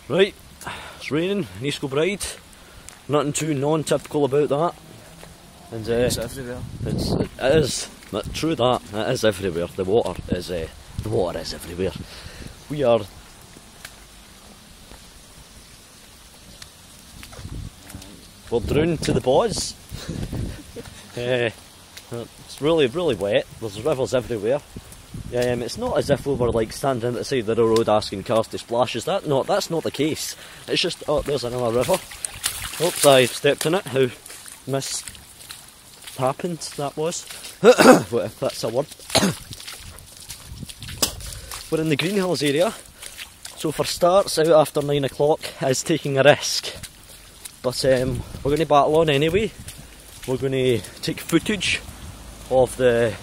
Right, it's raining in East Kilbride. Nothing too non-typical about that. And it's everywhere. It is. True that. It is everywhere. The water is everywhere. We're drowned to the boys. It's really, really wet. There's rivers everywhere. It's not as if we were like standing at the side of the road asking cars to splash. That's not the case. It's just, oh, there's another river. Oops, I stepped in it. How happened that was. What if that's a word? We're in the Green Hills area. So for starts, out after 9 o'clock is taking a risk. But we're going to battle on anyway. We're going to take footage of the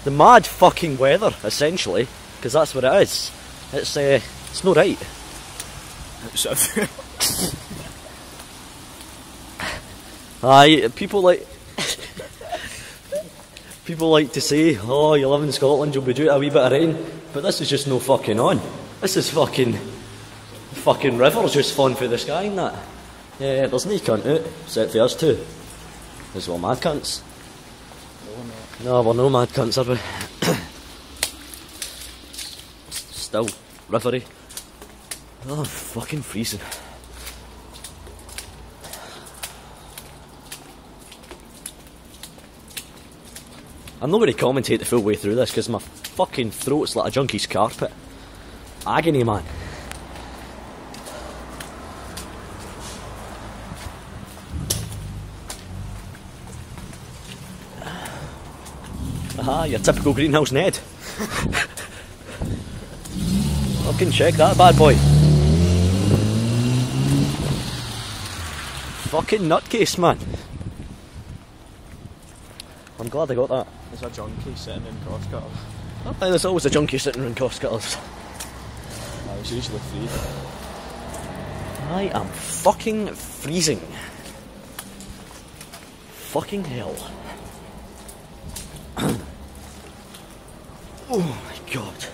mad fucking weather, essentially, because that's what it is. It's not right. Aye, people like to say, oh, you live in Scotland, you'll be due to a wee bit of rain, but this is just no fucking on. This is fucking rivers just falling through the sky and that. Yeah, there's no cunt out, except for us two. There's well mad cunts. No, we're no mad cunts, are we? Still rivery. Oh, I'm fucking freezing. I'm not going to commentate the full way through this because my fucking throat's like a junkie's carpet. Agony, man. Aha, your typical greenhouse Ned. Fucking check that bad boy. Fucking nutcase, man. I'm glad I got that. There's a junkie sitting in crosscutters. Oh, there's always a junkie sitting in crosscutters. It's usually free. I am fucking freezing. Fucking hell. Oh my god.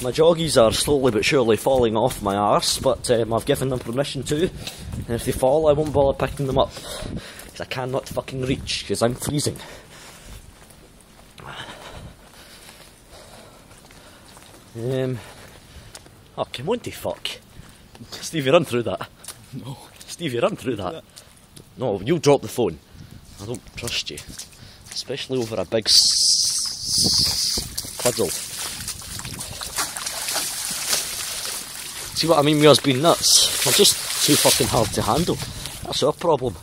My joggies are slowly but surely falling off my arse, but I've given them permission to. And if they fall, I won't bother picking them up. Because I cannot fucking reach, because I'm freezing. Oh, come on, fuck. Stevie, run through that. No. Stevie, run through that. No, you drop the phone. I don't trust you. Especially over a big puddle. See what I mean with us being nuts? They're just too fucking hard to handle. That's our problem.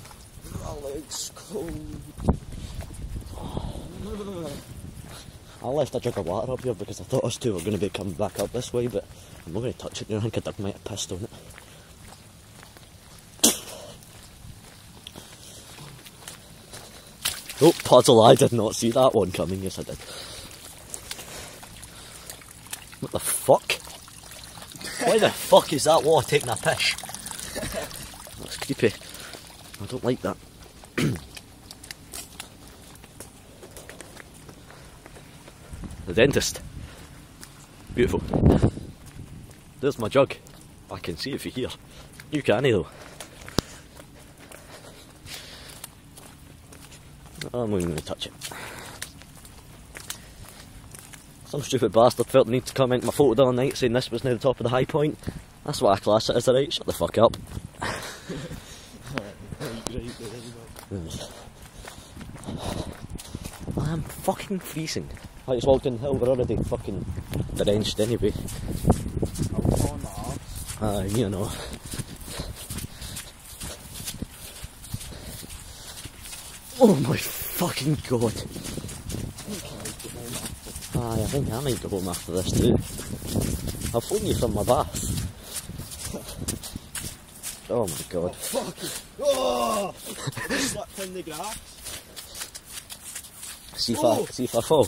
My leg's cold. I left a jug of water up here because I thought us two were going to be coming back up this way, but I'm not going to touch it. I think a dog might have pissed on it. Oh, puzzle, I did not see that one coming. Yes, I did. What the fuck? Why the fuck is that water taking a piss? That's creepy. I don't like that. The dentist. Beautiful. There's my jug. I can see if you're here. You can't though. I'm not even going to touch it. Some stupid bastard felt the need to comment my photo the other night saying this was now the top of the high point. That's what I class it as, alright? Shut the fuck up. I'm fucking freezing. I just walked in the hill, we're already fucking drenched anyway. You know. Oh my fucking god. I think I might go home after this too. I'll phone you from my bath. Oh my god. Oh, fuck it. Oh! I slipped in the grass. See if I fall.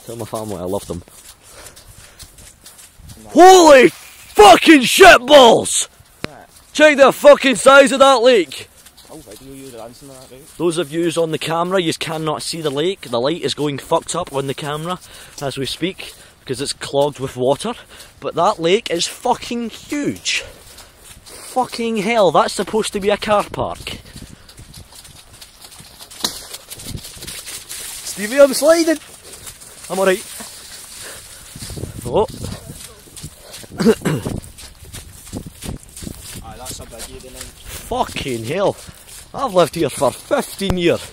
Tell my family I love them. No. Holy fucking shitballs! Right. Check the fucking size of that lake! Those of you on the camera, you cannot see the lake. The light is going fucked up on the camera as we speak because it's clogged with water, but that lake is fucking huge. Fucking hell, that's supposed to be a car park. Stevie, I'm sliding! I'm alright. Oh. Aye, that's a biggie then. Fucking hell. I've lived here for 15 years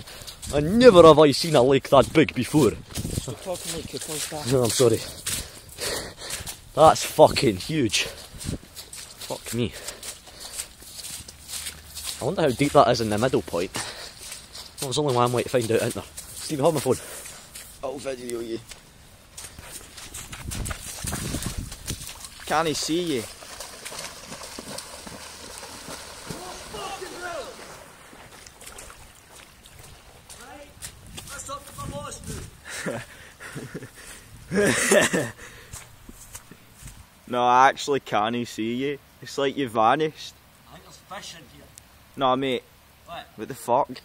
and never have I seen a lake that big before. Stop talking like Cooper's back. No, I'm sorry. That's fucking huge. Fuck me. I wonder how deep that is in the middle point. Well, there's only one way to find out, isn't there? Stevie, hold my phone. I'll video you. Can he see you? No, actually, can he see you? It's like you vanished. I think there's fish in here. No, mate. What? What the fuck? Can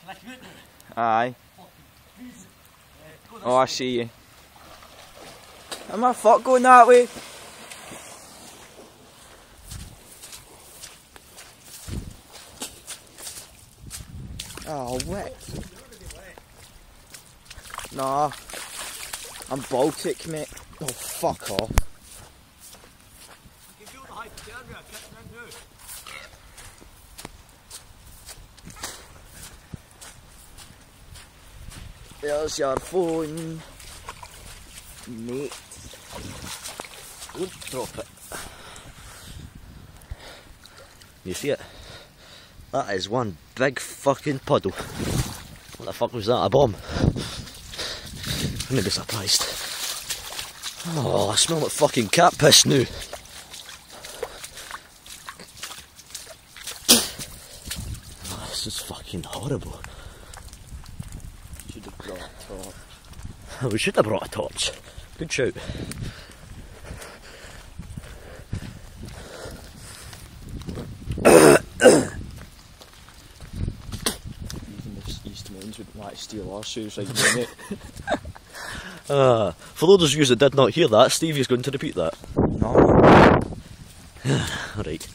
I come out now? Aye. Please. Go this Oh, I way. see you. Am I fuck going that way? Oh, wet. Nah. I'm Baltic, mate. Oh, fuck off. You can feel the hypothermia kicking in now. There's your phone, mate. Don't drop it. You see it? That is one big fucking puddle. What the fuck was that? A bomb? I'm gonna be surprised. Oh, I smell like fucking cat piss now. Oh, this is fucking horrible. Should have brought a torch. We should have brought a torch. Good shout. Even the Eastmains wouldn't like to steal our shoes right now, mate. For those of you that did not hear that, Stevie's going to repeat that. No. Alright.